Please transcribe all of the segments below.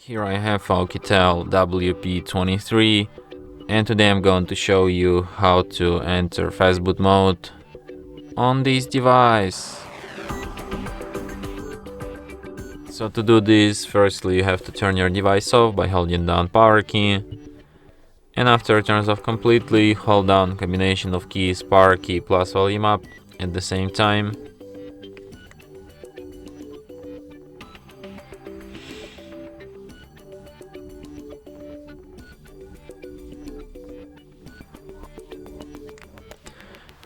Here I have OUKITEL WP23, and today I'm going to show you how to enter Fastboot mode on this device. So to do this, firstly you have to turn your device off by holding down power key, and after it turns off completely, hold down combination of keys power key plus volume up at the same time.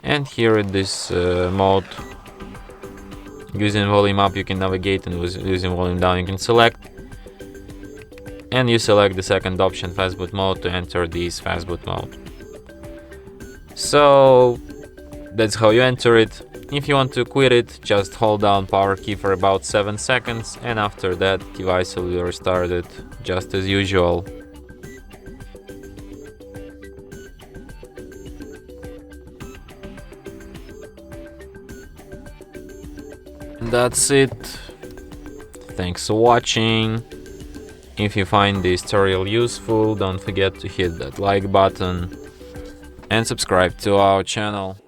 And here in this mode, using volume up you can navigate, and using volume down you can select. And you select the second option, Fastboot mode, to enter this Fastboot mode. So that's how you enter it. If you want to quit it, just hold down power key for about 7 seconds, and after that device will be restarted just as usual. And that's it. Thanks for watching. If you find this tutorial useful, don't forget to hit that like button and subscribe to our channel.